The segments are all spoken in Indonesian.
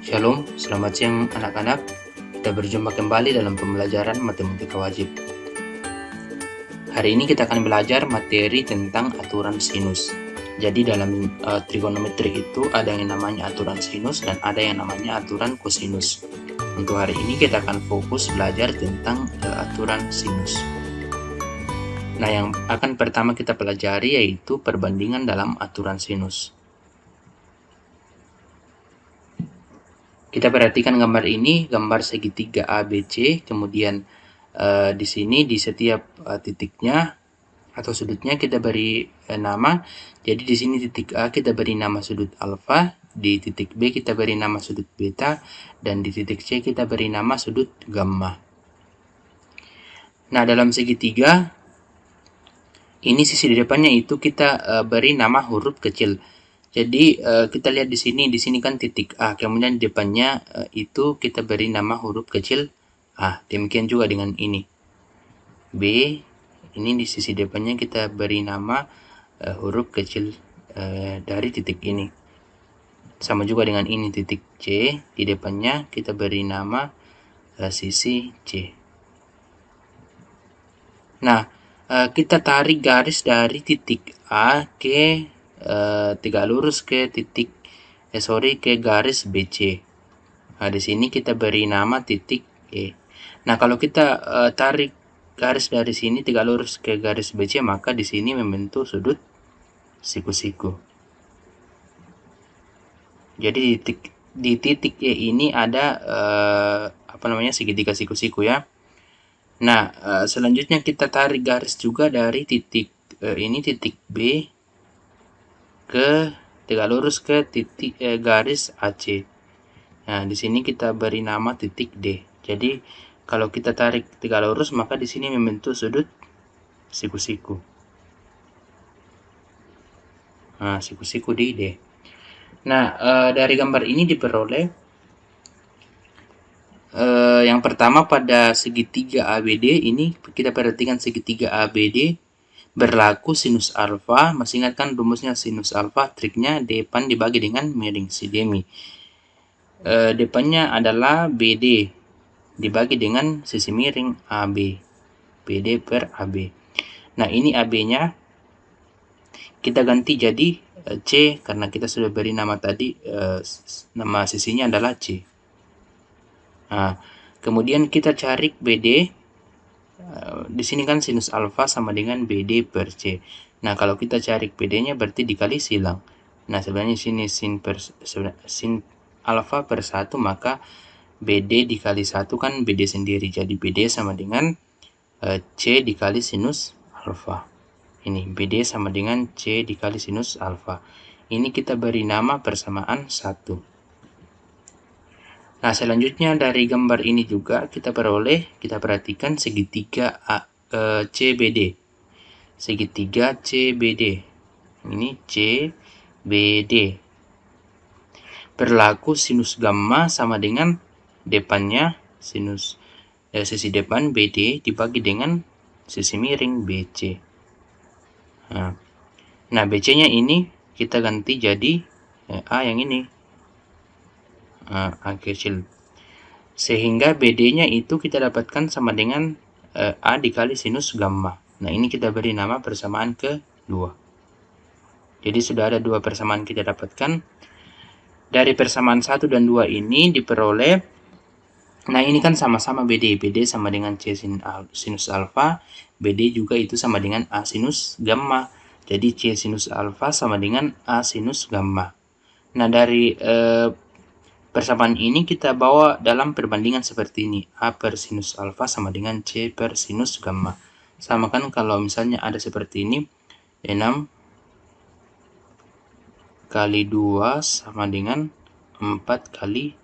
Shalom, selamat siang anak-anak. Kita berjumpa kembali dalam pembelajaran matematika wajib. Hari ini kita akan belajar materi tentang aturan sinus. Jadi dalam trigonometri itu ada yang namanya aturan sinus dan ada yang namanya aturan kosinus. Untuk hari ini kita akan fokus belajar tentang aturan sinus. Nah, yang akan pertama kita pelajari yaitu perbandingan dalam aturan sinus. Kita perhatikan gambar ini, gambar segitiga ABC, kemudian di sini di setiap titiknya atau sudutnya kita beri nama. Jadi di sini titik A kita beri nama sudut alfa, di titik B kita beri nama sudut beta, dan di titik C kita beri nama sudut gamma. Nah, dalam segitiga ini sisi di depannya itu kita beri nama huruf kecil. Jadi kita lihat di sini kan titik A, kemudian di depannya itu kita beri nama huruf kecil A. Demikian juga dengan ini. B, ini di sisi depannya kita beri nama huruf kecil dari titik ini. Sama juga dengan ini titik C, di depannya kita beri nama sisi C. Nah, kita tarik garis dari titik A ke tegak lurus ke ke garis BC. Nah, di sini kita beri nama titik E. Nah, kalau kita tarik garis dari sini tegak lurus ke garis BC, maka di sini membentuk sudut siku-siku. Jadi di titik E ini ada segitiga siku-siku ya. Nah, selanjutnya kita tarik garis juga dari titik ini titik B ke tegak lurus ke titik garis AC. Nah, di sini kita beri nama titik D. Jadi kalau kita tarik tegak lurus, maka di sini membentuk sudut siku-siku. Nah, siku-siku di D. Nah, dari gambar ini diperoleh yang pertama pada segitiga ABD ini kita perhatikan segitiga ABD berlaku sinus alfa. Masih ingat kan rumusnya sinus alfa? Triknya depan dibagi dengan miring si demi. Depannya adalah BD dibagi dengan sisi miring AB. BD per AB. Nah, ini AB-nya kita ganti jadi C karena kita sudah beri nama tadi, nama sisinya adalah C. Nah, kemudian kita cari BD. Di sini kan sinus alfa sama dengan BD per C. Nah, kalau kita cari BD-nya berarti dikali silang. Nah, sebenarnya sini sin alfa per 1, maka BD dikali 1 kan BD sendiri. Jadi BD sama dengan C dikali sinus alfa. Ini BD sama dengan C dikali sinus alfa. Ini kita beri nama persamaan 1. Nah, selanjutnya dari gambar ini juga kita perhatikan segitiga CBD. Segitiga CBD. Ini CBD. Berlaku sinus gamma sama dengan depannya sisi depan BD dibagi dengan sisi miring BC. Nah, BC-nya ini kita ganti jadi A yang ini. A kecil. Sehingga BD-nya itu kita dapatkan sama dengan A dikali sinus gamma. Nah, ini kita beri nama persamaan kedua. Jadi sudah ada dua persamaan kita dapatkan. Dari persamaan 1 dan 2 ini diperoleh, nah ini kan sama-sama BD. BD sama dengan C sinus alfa. BD juga itu sama dengan A sinus gamma. Jadi C sinus alfa sama dengan A sinus gamma. Nah, dari persamaan ini kita bawa dalam perbandingan seperti ini. A per sinus alfa sama dengan C per sinus gamma. Sama kan kalau misalnya ada seperti ini, 6 kali 2 sama dengan 4 kali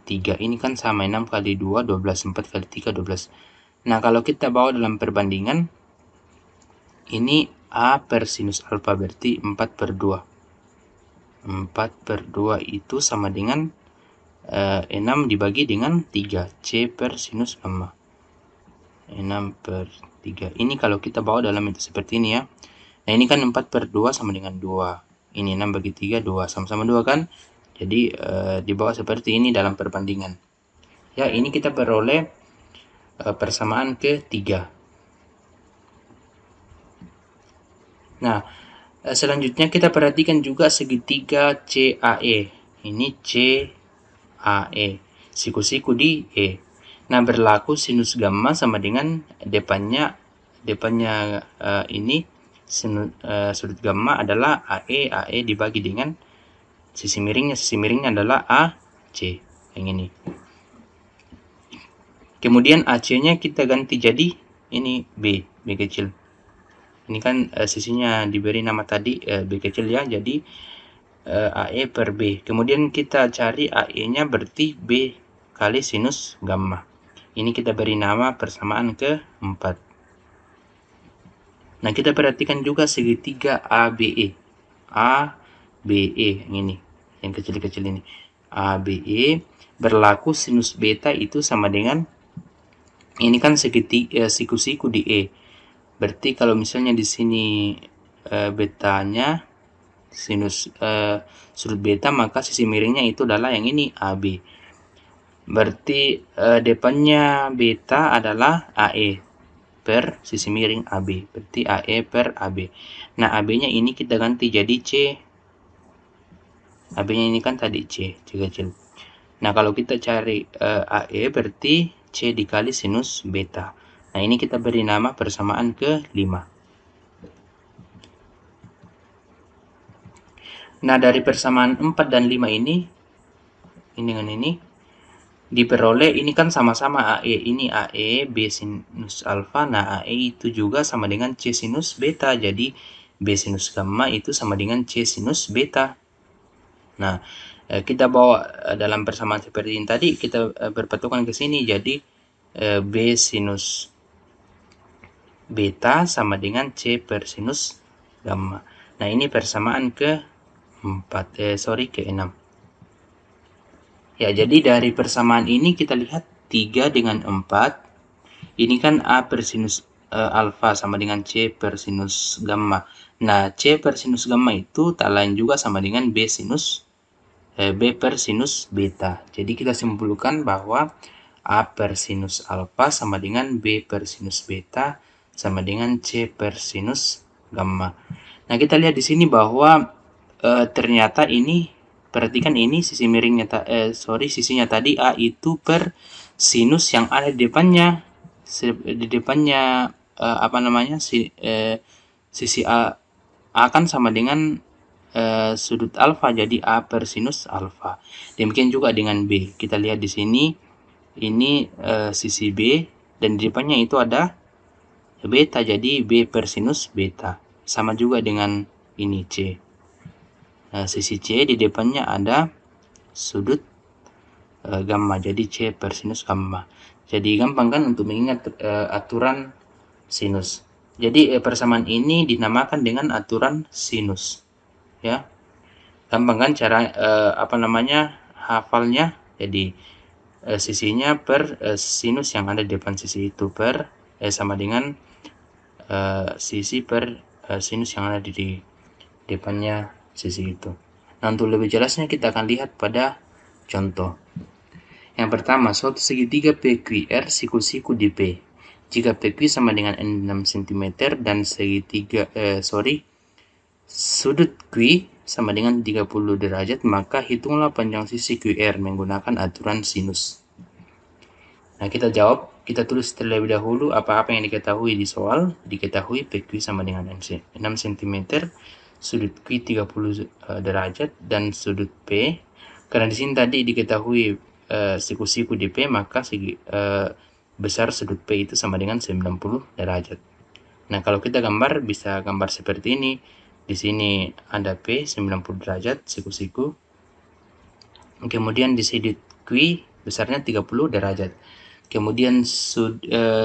3. Ini kan sama, 6 kali 2, 12. 4 kali 3, 12. Nah, kalau kita bawa dalam perbandingan, ini A per sinus alfa berarti 4 per 2. 4 per 2 itu sama dengan 6 dibagi dengan 3. C per sinus gamma. 6 per 3. Ini kalau kita bawa dalam itu seperti ini ya. Nah, ini kan 4 per 2 sama dengan 2. Ini 6 bagi 3, 2. Sama-sama 2 kan? Jadi di bawah seperti ini dalam perbandingan. Ya, ini kita beroleh persamaan ketiga. Nah, selanjutnya kita perhatikan juga segitiga CAE. Ini CAE, siku-siku di E. Nah, berlaku sinus gamma sama dengan depannya ini sudut gamma adalah AE dibagi dengan sisi miringnya adalah AC, yang ini. Kemudian AC-nya kita ganti jadi ini B kecil. Ini kan sisinya diberi nama tadi B kecil ya, jadi AE per B. Kemudian kita cari AE-nya berarti B kali sinus gamma. Ini kita beri nama persamaan keempat. Nah, kita perhatikan juga segitiga ABE. ABE yang ini, yang kecil-kecil ini. ABE berlaku sinus beta itu sama dengan ini kan segitiga siku-siku di E. Berarti kalau misalnya di sini betanya sinus sudut beta, maka sisi miringnya itu adalah yang ini AB. Berarti depannya beta adalah AE per sisi miring AB. Berarti AE per AB. Nah, AB-nya ini kita ganti jadi C. AB-nya ini kan tadi C kecil. Nah, kalau kita cari AE berarti C dikali sinus beta. Nah, ini kita beri nama persamaan ke-5. Nah, dari persamaan 4 dan 5 ini dengan ini diperoleh, ini kan sama-sama AE. Ini AE B sinus alfa. Nah, AE itu juga sama dengan C sinus beta. Jadi, B sinus gamma itu sama dengan C sinus beta. Nah, kita bawa dalam persamaan seperti ini tadi, kita berpatokan ke sini. Jadi, B sinus beta sama dengan C per sinus gamma. Nah, ini persamaan ke-6. Ya, jadi dari persamaan ini kita lihat 3 dengan 4. Ini kan A per sinus alfa sama dengan C per sinus gamma. Nah, C per sinus gamma itu tak lain juga sama dengan B per sinus beta. Jadi kita simpulkan bahwa A per sinus alfa sama dengan B per sinus beta sama dengan C per sinus gamma. Nah, kita lihat di sini bahwa ternyata ini, perhatikan ini sisi miringnya sisinya tadi A itu per sinus yang ada di depannya. Di depannya sisi A kan sama dengan sudut alfa, jadi A per sinus alfa. Demikian juga dengan B. Kita lihat di sini ini sisi B dan di depannya itu ada beta, jadi B per sinus beta. Sama juga dengan ini C. Sisi C di depannya ada sudut gamma, jadi C per sinus gamma. Jadi gampang kan untuk mengingat aturan sinus. Jadi persamaan ini dinamakan dengan aturan sinus. Ya, gampang kan cara hafalnya. Jadi sisinya per sinus yang ada di depan sisi itu per sama dengan sisi per sinus yang ada di depannya sisi itu. Nah, untuk lebih jelasnya kita akan lihat pada contoh. Yang pertama, suatu segitiga PQR siku-siku di P. Jika PQ sama dengan 6 cm dan sudut Q sama dengan 30 derajat, maka hitunglah panjang sisi QR menggunakan aturan sinus. Nah, kita tulis terlebih dahulu apa-apa yang diketahui di soal. Diketahui PQ sama dengan 6 cm, sudut Q 30 derajat, dan sudut P. Karena di sini tadi diketahui siku-siku di P, maka besar sudut P itu sama dengan 90 derajat. Nah, kalau kita bisa gambar seperti ini. Di sini ada P 90 derajat siku-siku. Kemudian di sudut Q besarnya 30 derajat. Kemudian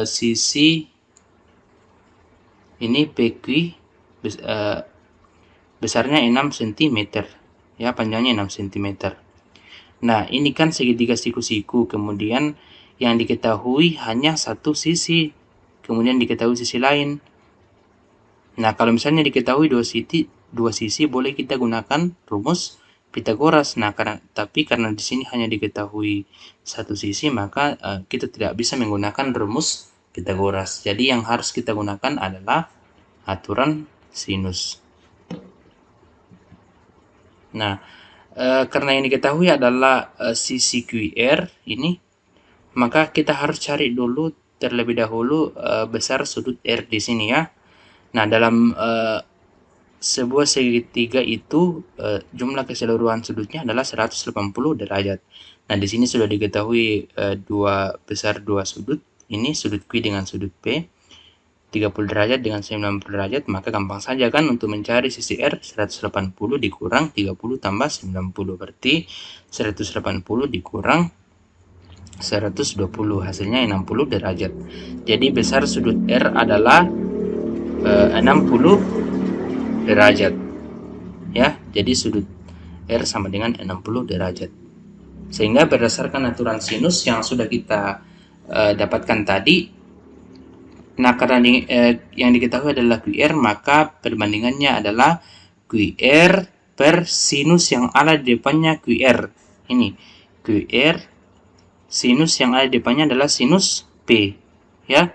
sisi ini PQ besarnya 6 cm. Ya, panjangnya 6 cm. Nah, ini kan segitiga siku-siku. Kemudian yang diketahui hanya satu sisi. Kemudian diketahui sisi lain. Nah, kalau misalnya diketahui dua sisi, boleh kita gunakan rumus Pitagoras. Nah, karena di sini hanya diketahui satu sisi, maka kita tidak bisa menggunakan rumus Pitagoras. Jadi yang harus kita gunakan adalah aturan sinus. Nah, karena yang diketahui adalah sisi QR ini, maka kita harus cari dulu terlebih dahulu besar sudut R di sini ya. Nah, dalam sebuah segitiga itu jumlah keseluruhan sudutnya adalah 180 derajat. Nah, di sini sudah diketahui besar dua sudut. Ini sudut Q dengan sudut P. 30 derajat dengan 90 derajat, maka gampang saja kan untuk mencari sisi R. 180 dikurang 30 tambah 90, berarti 180 dikurang 120, hasilnya 60 derajat. Jadi besar sudut R adalah 60 derajat ya. Jadi sudut R sama dengan 60 derajat. Sehingga berdasarkan aturan sinus yang sudah kita dapatkan tadi, nah, karena yang diketahui adalah QR, maka perbandingannya adalah QR per sinus yang ada di depannya QR. Ini QR, sinus yang ada di depannya adalah sinus P, ya,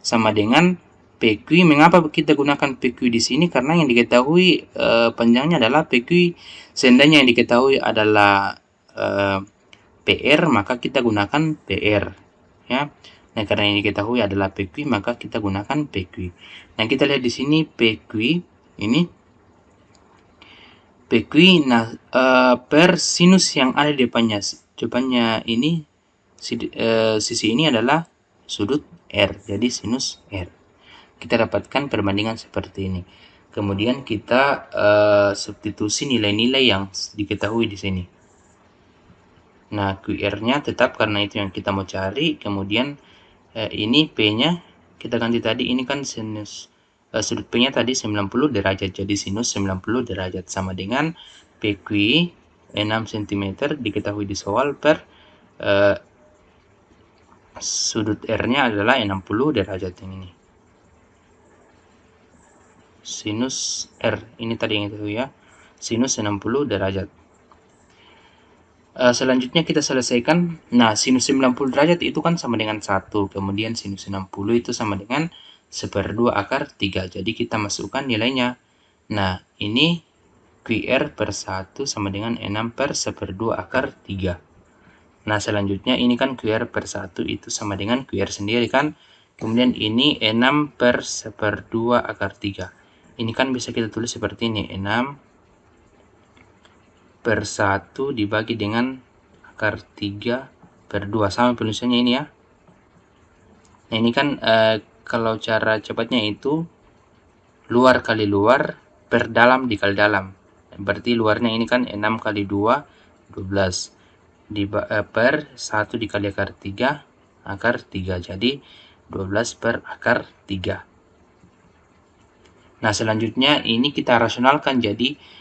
sama dengan PQ. Mengapa kita gunakan PQ di sini? Karena yang diketahui panjangnya adalah PQ. Seandainya yang diketahui adalah PR, maka kita gunakan PR, ya. Nah, karena yang diketahui adalah PQ, maka kita gunakan PQ. Nah, kita lihat di sini PQ ini. PQ, nah, per sinus yang ada di depannya ini, sisi ini adalah sudut R, jadi sinus R. Kita dapatkan perbandingan seperti ini. Kemudian kita substitusi nilai-nilai yang diketahui di sini. Nah, QR-nya tetap karena itu yang kita mau cari. Kemudian ini P-nya kita ganti tadi, ini kan sinus sudut P-nya tadi 90 derajat, jadi sinus 90 derajat sama dengan PQ 6 cm diketahui di soal per sudut R-nya adalah 60 derajat yang ini. Sinus R ini tadi yang itu ya, sinus 60 derajat. Selanjutnya kita selesaikan. Nah, sinus 90 derajat itu kan sama dengan 1. Kemudian sinus 60 itu sama dengan 1/2 akar 3. Jadi kita masukkan nilainya. Nah, ini QR per 1 sama dengan 6 per 1/2 akar 3. Nah, selanjutnya ini kan QR per 1 itu sama dengan QR sendiri kan. Kemudian ini 6 per 1/2 akar 3. Ini kan bisa kita tulis seperti ini. 6 per 1 dibagi dengan akar 3 per 2, sama penulisannya ini ya. Nah, ini kan kalau cara cepatnya itu luar kali luar per dalam dikali dalam. Berarti luarnya ini kan 6 kali 2, 12 per 1 dikali akar 3, akar 3. Jadi 12 per akar 3. Nah, selanjutnya ini kita rasionalkan jadi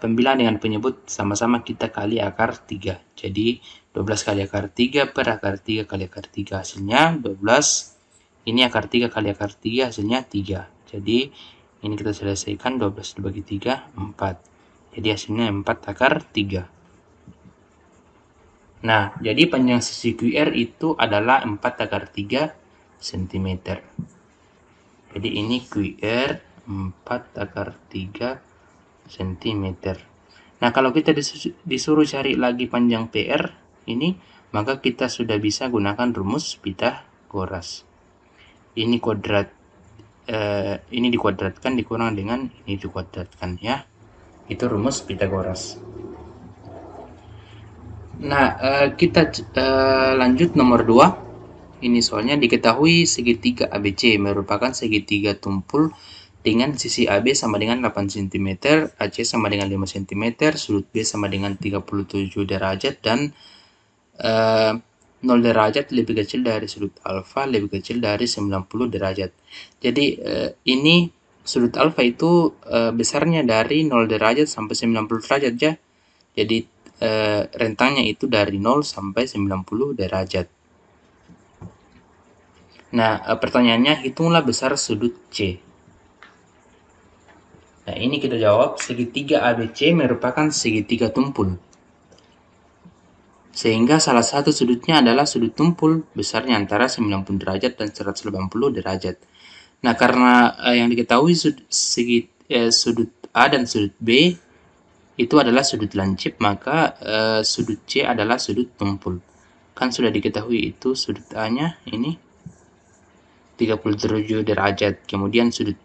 pembilang dengan penyebut sama-sama kita kali akar 3. Jadi 12 kali akar 3 per akar 3 kali akar 3, hasilnya 12. Ini akar 3 kali akar 3, hasilnya 3. Jadi ini kita selesaikan, 12 dibagi 3, 4. Jadi hasilnya 4 akar 3. Nah, jadi panjang sisi QR itu adalah 4 akar 3 cm. Jadi ini QR 4 akar 3 cm. Nah, kalau kita disuruh cari lagi panjang PR ini, maka kita sudah bisa gunakan rumus Pitagoras. Ini kuadrat, ini dikuadratkan dikurang dengan ini dikuadratkan ya. Itu rumus Pitagoras. Nah, kita lanjut nomor 2. Ini soalnya diketahui segitiga ABC merupakan segitiga tumpul dengan sisi AB sama dengan 8 cm, AC sama dengan 5 cm, sudut B sama dengan 37 derajat, dan 0 derajat lebih kecil dari sudut alfa lebih kecil dari 90 derajat. Jadi ini sudut alfa itu besarnya dari 0 derajat sampai 90 derajat ya. Jadi rentangnya itu dari 0 sampai 90 derajat. Nah, pertanyaannya hitunglah besar sudut C. Nah, ini kita jawab segitiga ABC merupakan segitiga tumpul. Sehingga salah satu sudutnya adalah sudut tumpul besarnya antara 90 derajat dan 180 derajat. Nah, karena yang diketahui sudut A dan sudut B itu adalah sudut lancip, maka sudut C adalah sudut tumpul. Kan sudah diketahui itu sudut A-nya ini 37 derajat. Kemudian sudut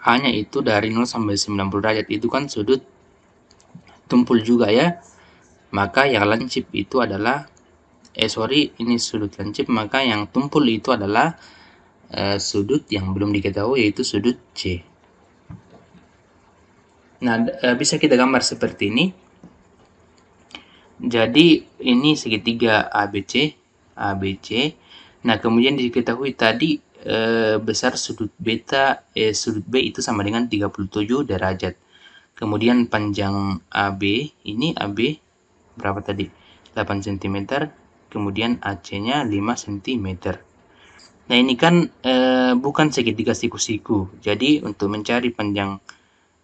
A-nya itu dari 0 sampai 90 derajat. Itu kan sudut tumpul juga ya. Maka yang lancip itu adalah ini sudut lancip, maka yang tumpul itu adalah sudut yang belum diketahui, yaitu sudut C. Nah, bisa kita gambar seperti ini. Jadi ini segitiga ABC. Nah, kemudian diketahui tadi besar sudut sudut B itu sama dengan 37 derajat. Kemudian panjang AB, ini AB berapa tadi? 8 cm. Kemudian AC-nya 5 cm. Nah, ini kan bukan segitiga siku-siku. Jadi untuk mencari panjang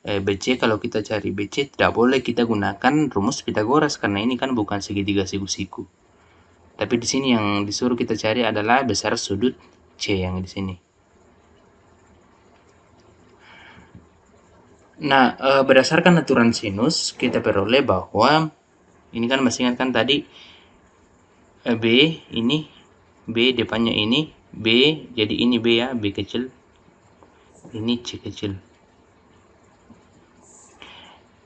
BC, kalau kita cari BC tidak boleh kita gunakan rumus Pitagoras karena ini kan bukan segitiga siku-siku. Tapi di sini yang disuruh kita cari adalah besar sudut C yang di sini. Nah, berdasarkan aturan sinus kita peroleh bahwa ini kan masih ingat kan tadi B ini B depannya ini B, jadi ini B ya, B kecil. Ini C kecil.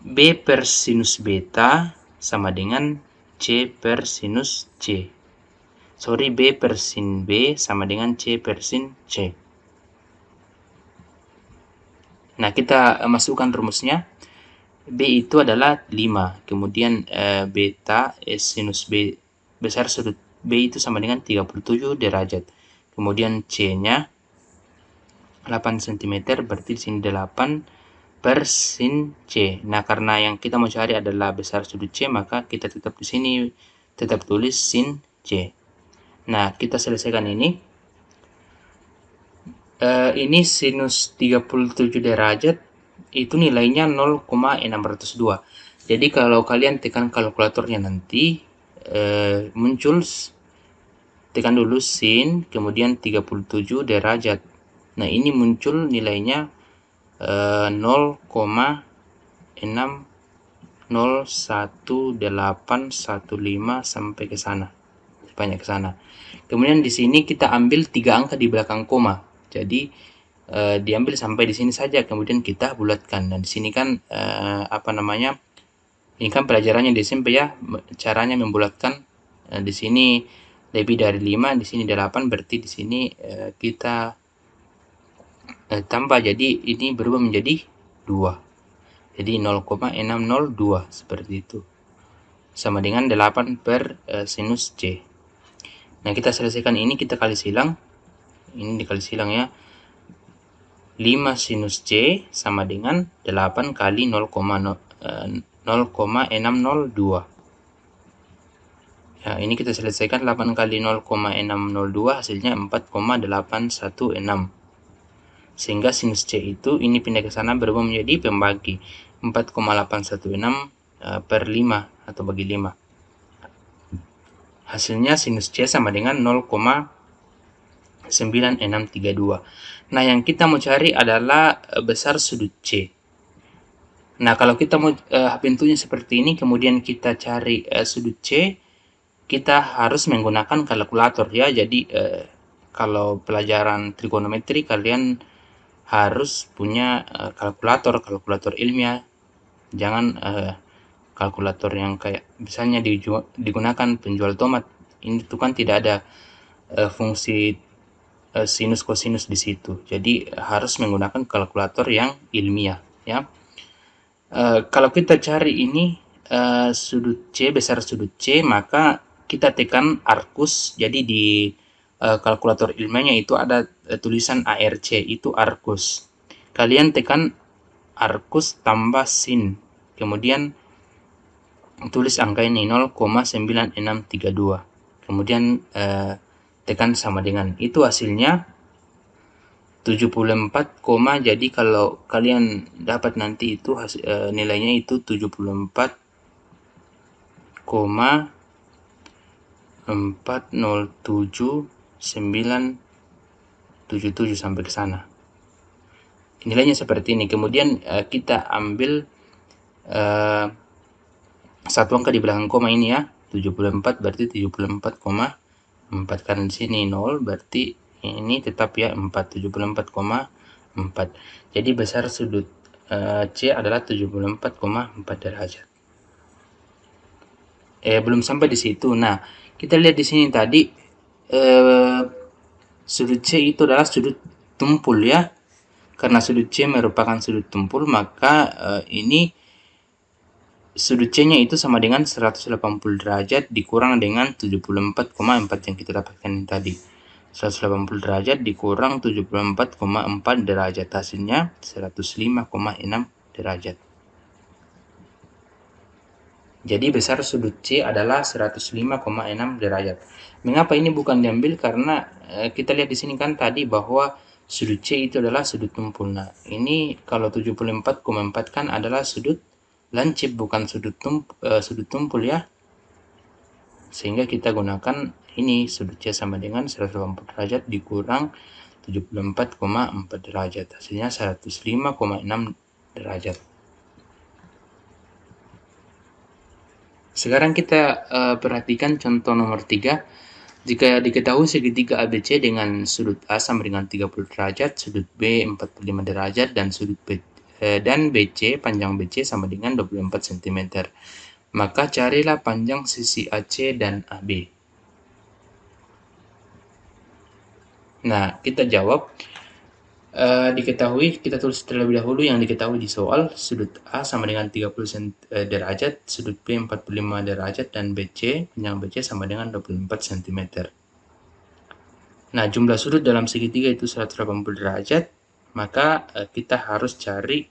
B per sinus beta sama dengan C per sinus C. B per sin B sama dengan C per sin C. Nah, kita masukkan rumusnya. B itu adalah 5. Kemudian beta sinus B besar sudut B itu sama dengan 37 derajat. Kemudian C-nya 8 cm, berarti di sini 8 per sin C. Nah, karena yang kita mau cari adalah besar sudut C, maka kita tetap di sini tetap tulis sin C. Nah, kita selesaikan ini. Ini sinus 37 derajat itu nilainya 0,602. Jadi kalau kalian tekan kalkulatornya nanti muncul, tekan dulu sin kemudian 37 derajat. Nah, ini muncul nilainya 0,6011815 sampai ke sana, banyak ke sana. Kemudian di sini kita ambil 3 angka di belakang koma, jadi diambil sampai di sini saja, kemudian kita bulatkan. Dan di sini kan ini kan pelajarannya di SMP ya, caranya membulatkan. Di sini lebih dari 5, di sini 8, berarti di sini kita tambah, jadi ini berubah menjadi 2. Jadi 0,602 seperti itu. Sama dengan 8 per sinus C. Nah, kita selesaikan ini, kita kali silang. Ini dikali silang ya. 5 sinus C sama dengan 8 kali 0,602. Ya, ini kita selesaikan 8 kali 0,602 hasilnya 4,816. Sehingga sinus C itu ini pindah ke sana berubah menjadi pembagi 4,816 per 5 atau bagi 5. Hasilnya sinus C sama dengan 0,9632. Nah, yang kita mau cari adalah besar sudut C. Nah, kalau kita mau pintunya seperti ini, kemudian kita cari sudut C, kita harus menggunakan kalkulator ya. Jadi kalau pelajaran trigonometri kalian harus punya kalkulator ilmiah. Jangan kalkulator yang kayak misalnya digunakan penjual tomat. Ini tuh kan tidak ada fungsi sinus kosinus di situ. Jadi harus menggunakan kalkulator yang ilmiah ya. Kalau kita cari ini sudut C, besar sudut C, maka kita tekan arcus. Jadi di kalkulator ilmiahnya itu ada tulisan ARC, itu arcus. Kalian tekan arcus tambah sin, kemudian tulis angka ini 0,9632, kemudian tekan sama dengan, itu hasilnya 74, jadi kalau kalian dapat nanti itu nilainya itu 74,407977 sampai ke sana. Nilainya seperti ini. Kemudian kita ambil satu angka di belakang koma ini ya. 74 berarti 74,4, karena di sini 0 berarti ini tetap ya 4, 74,4. Jadi besar sudut C adalah 74,4 derajat. Belum sampai di situ. Nah, kita lihat di sini tadi sudut C itu adalah sudut tumpul ya. Karena sudut C merupakan sudut tumpul, maka ini sudut C-nya itu sama dengan 180 derajat dikurang dengan 74,4 yang kita dapatkan tadi. 180 derajat dikurang 74,4 derajat, hasilnya 105,6 derajat. Jadi besar sudut C adalah 105,6 derajat. Mengapa ini bukan diambil? Karena kita lihat di sini kan tadi bahwa sudut C itu adalah sudut tumpul. Nah, ini kalau 74,4 kan adalah sudut lancip, bukan sudut tumpul ya. Sehingga kita gunakan ini sudut C sama dengan 180 derajat dikurang 74,4 derajat. Hasilnya 105,6 derajat. Sekarang kita perhatikan contoh nomor 3. Jika diketahui segitiga ABC dengan sudut A sama dengan 30 derajat, sudut B 45 derajat, dan sudut B dan BC, panjang BC sama dengan 24 cm. Maka carilah panjang sisi AC dan AB. Nah, kita jawab. Diketahui, kita tulis terlebih dahulu yang diketahui di soal. Sudut A sama dengan 30 derajat, sudut B 45 derajat, dan BC, panjang BC sama dengan 24 cm. Nah, jumlah sudut dalam segitiga itu 180 derajat, maka kita harus cari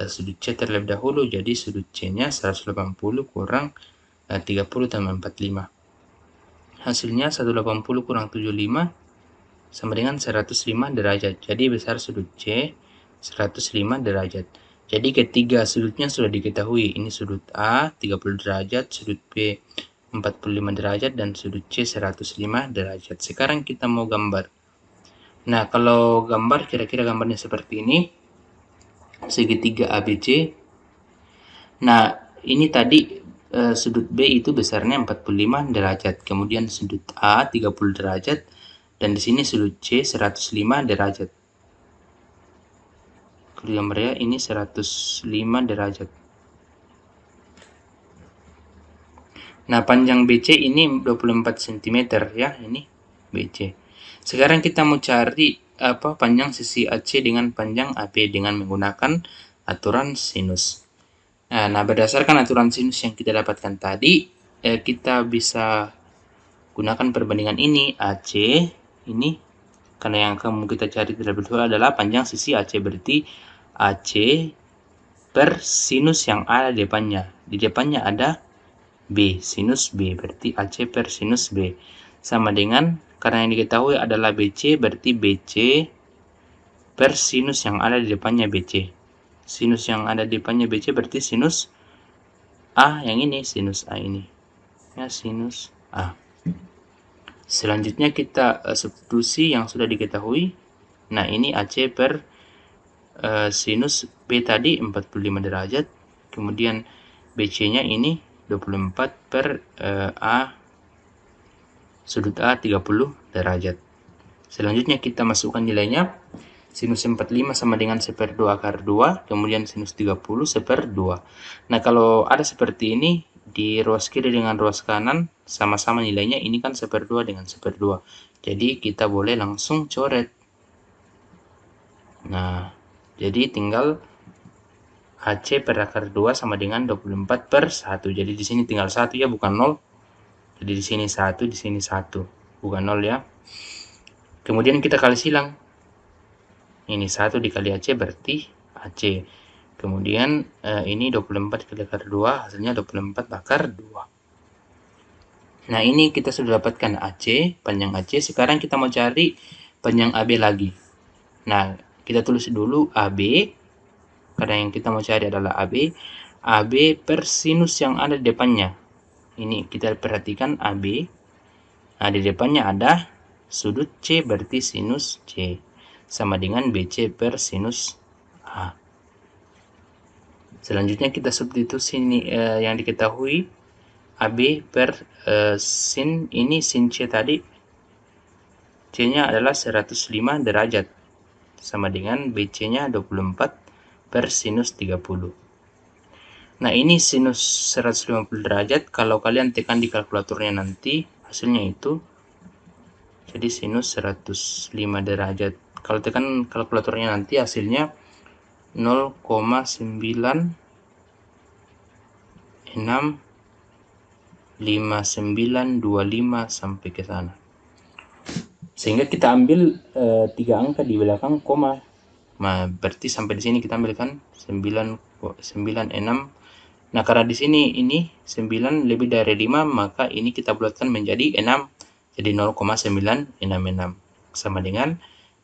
sudut C terlebih dahulu. Jadi sudut C-nya 180 kurang 30 tambah 45. Hasilnya 180 kurang 75 sama dengan 105 derajat. Jadi besar sudut C 105 derajat. Jadi ketiga sudutnya sudah diketahui. Ini sudut A 30 derajat, sudut B 45 derajat, dan sudut C 105 derajat. Sekarang kita mau gambar. Nah, kalau gambar kira-kira gambarnya seperti ini. Segitiga ABC. Nah, ini tadi sudut B itu besarnya 45 derajat. Kemudian sudut A 30 derajat. Dan di sini sudut C 105 derajat. Kalau gambarnya ini 105 derajat. Nah, panjang BC ini 24 cm ya, ini BC. Sekarang kita mau cari panjang sisi AC dengan panjang AB dengan menggunakan aturan sinus. Nah, berdasarkan aturan sinus yang kita dapatkan tadi, kita bisa gunakan perbandingan ini. AC ini, karena yang akan kita cari terlebih dahulu adalah panjang sisi AC, berarti AC per sinus yang ada di depannya. Di depannya ada B, sinus B, berarti AC per sinus B. Sama dengan, karena yang diketahui adalah BC, berarti BC per sinus yang ada di depannya BC. Sinus yang ada di depannya BC berarti sinus A yang ini, sinus A ini. Ya, sinus A. Selanjutnya kita substitusi yang sudah diketahui. Nah, ini AC per sinus B tadi 45 derajat. Kemudian BC-nya ini 24 per A sudut A 30 derajat. Selanjutnya kita masukkan nilainya. Sinus 45 sama dengan 1/2 akar 2, kemudian sinus 30 1/2. Nah, kalau ada seperti ini, di ruas kiri dengan ruas kanan, sama-sama nilainya, ini kan 1/2 dengan 1/2. Jadi, kita boleh langsung coret. Nah, jadi tinggal AC per akar 2 sama dengan 24 per 1. Jadi, di sini tinggal 1 ya, bukan 0. Jadi, di sini 1, di sini 1. Bukan 0 ya. Kemudian kita kali silang. Ini 1 dikali AC berarti AC. Kemudian ini 24 kali akar 2, hasilnya 24 akar 2. Nah, ini kita sudah dapatkan AC, panjang AC. Sekarang kita mau cari panjang AB lagi. Nah, kita tulis dulu AB, karena yang kita mau cari adalah AB. AB per sinus yang ada di depannya. Ini kita perhatikan AB. Nah, di depannya ada sudut C, berarti sinus C. Sama dengan BC per sinus A. Selanjutnya kita substitusi yang diketahui. AB per sin, ini sin C tadi. C-nya adalah 105 derajat. Sama dengan BC-nya 24 per sinus 30. Nah, ini sinus 150 derajat. Kalau kalian tekan di kalkulatornya nanti, hasilnya itu jadi sinus 105 derajat. Kalau tekan kalkulatornya nanti, hasilnya 0,965925 sampai ke sana. Sehingga kita ambil 3 angka di belakang koma. Nah, berarti sampai di sini kita ambilkan 9,96. Nah, karena di sini ini 9 lebih dari 5, maka ini kita bulatkan menjadi 6. Jadi 0,966. Sama dengan,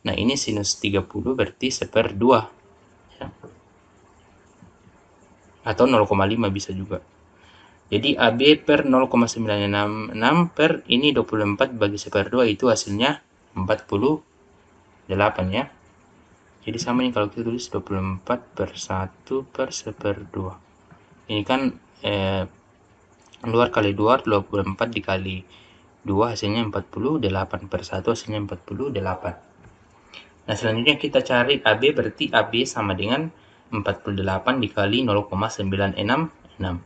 nah ini sinus 30 berarti 1/2. Ya. Atau 0,5 bisa juga. Jadi AB per 0,966 per ini 24 bagi 1/2 itu hasilnya 48 ya. Jadi sama nih kalau kita tulis 24 per 1 per 1/2. Ini kan luar kali luar, 24 dikali 2 hasilnya 48 per 1 hasilnya 48. Nah, selanjutnya kita cari AB, berarti AB sama dengan 48 dikali 0,966.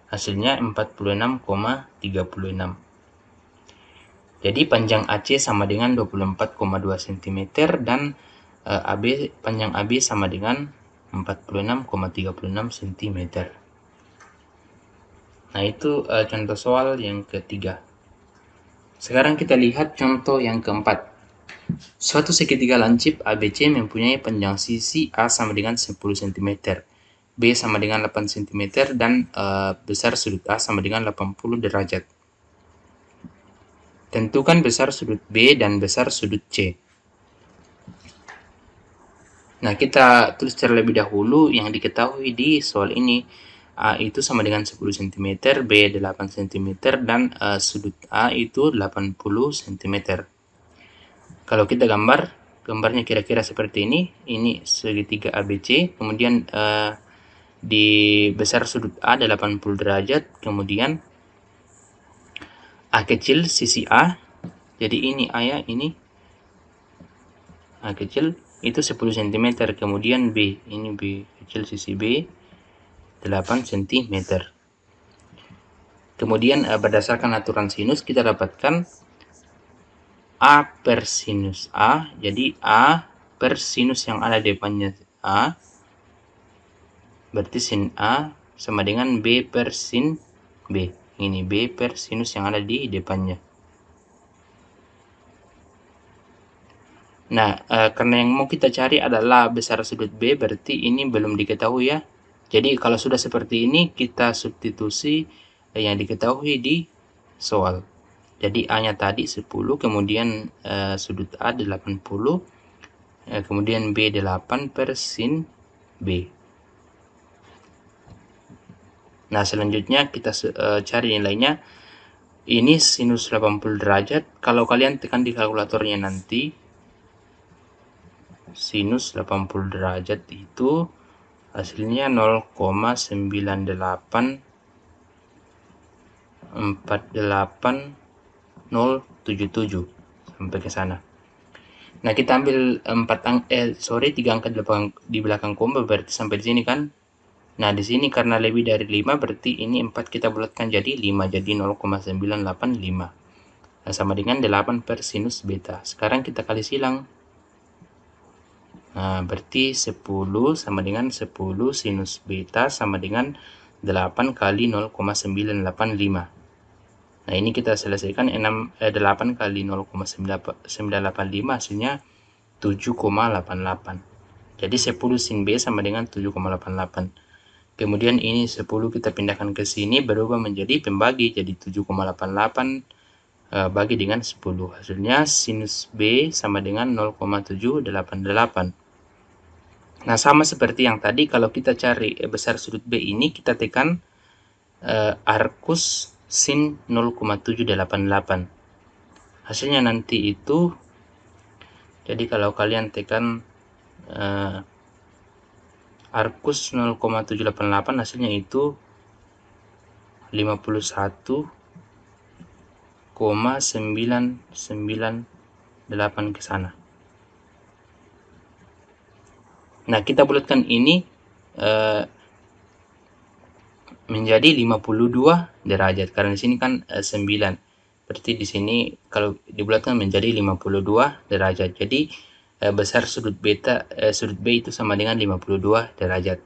Hasilnya 46,36. Jadi panjang AC sama dengan 24,2 cm dan AB, panjang AB sama dengan 46,36 cm. Nah, itu contoh soal yang ketiga. Sekarang kita lihat contoh yang keempat. Suatu segitiga lancip ABC mempunyai panjang sisi A sama dengan 10 cm, B sama dengan 8 cm, dan besar sudut A sama dengan 80 derajat. Tentukan besar sudut B dan besar sudut C. Nah, kita tulis terlebih dahulu yang diketahui di soal ini. A itu sama dengan 10 cm, B 8 cm, dan sudut A itu 80 cm. Kalau kita gambarnya kira-kira seperti ini segitiga ABC, kemudian di besar sudut A 80 derajat, kemudian A kecil sisi A, jadi ini A ya, ini A kecil itu 10 cm, kemudian B, ini B kecil sisi B 8 cm. Kemudian berdasarkan aturan sinus kita dapatkan A per sinus A, jadi A per sinus yang ada di depannya A, berarti sin A sama dengan B per sin B. Ini B per sinus yang ada di depannya. Nah, karena yang mau kita cari adalah besar sudut B, berarti ini belum diketahui ya. Jadi kalau sudah seperti ini, kita substitusi yang diketahui di soal. Jadi A-nya tadi 10, kemudian sudut A 80, kemudian B 8 per sin B. Nah, selanjutnya kita cari nilainya. Ini sinus 80 derajat. Kalau kalian tekan di kalkulatornya nanti, sinus 80 derajat itu hasilnya 0,9848077 sampai ke sana. Nah, kita ambil 3 angka di belakang koma, berarti sampai di sini kan. Nah, di sini karena lebih dari 5, berarti ini 4 kita bulatkan jadi 5, jadi 0,985. Nah, sama dengan 8 per sinus beta. Sekarang kita kali silang. Nah, berarti 10 sama dengan 10 sinus beta sama dengan 8 kali 0,985. Nah, ini kita selesaikan 8 kali 0,985 hasilnya 7,88. Jadi 10 sin B sama dengan 7,88. Kemudian ini 10 kita pindahkan ke sini berubah menjadi pembagi, jadi 7,88 bagi dengan 10. Hasilnya sinus B sama dengan 0,788. Nah, sama seperti yang tadi, kalau kita cari besar sudut B ini, kita tekan arcus sin 0,788. Hasilnya nanti itu, jadi kalau kalian tekan arcus 0,788, hasilnya itu 51,998 ke sana. Nah, kita bulatkan ini menjadi 52 derajat, karena di sini kan 9. Berarti di sini kalau dibulatkan menjadi 52 derajat. Jadi besar sudut B itu sama dengan 52 derajat.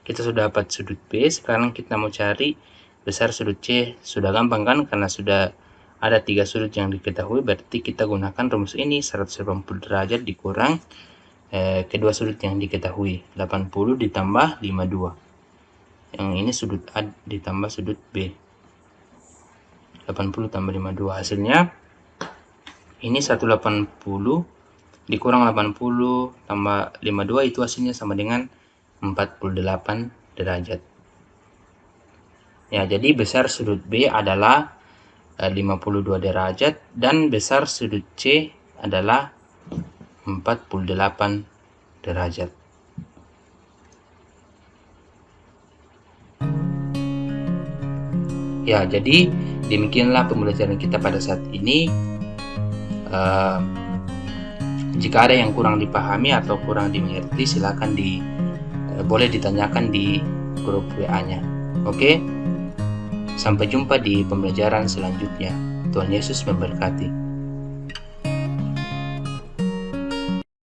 Kita sudah dapat sudut B, sekarang kita mau cari besar sudut C. Sudah gampang kan, karena sudah ada 3 sudut yang diketahui. Berarti kita gunakan rumus ini, 180 derajat dikurang kedua sudut yang diketahui, 80 ditambah 52. Yang ini sudut A ditambah sudut B, 80 tambah 52. Hasilnya ini 180 dikurang 80 tambah 52, itu hasilnya sama dengan 48 derajat. Ya, jadi besar sudut B adalah 52 derajat dan besar sudut C adalah 48 derajat. Ya, jadi demikianlah pembelajaran kita pada saat ini. Jika ada yang kurang dipahami atau kurang dimengerti, silakan boleh ditanyakan di grup WA-nya. Oke? Sampai jumpa di pembelajaran selanjutnya. Tuhan Yesus memberkati.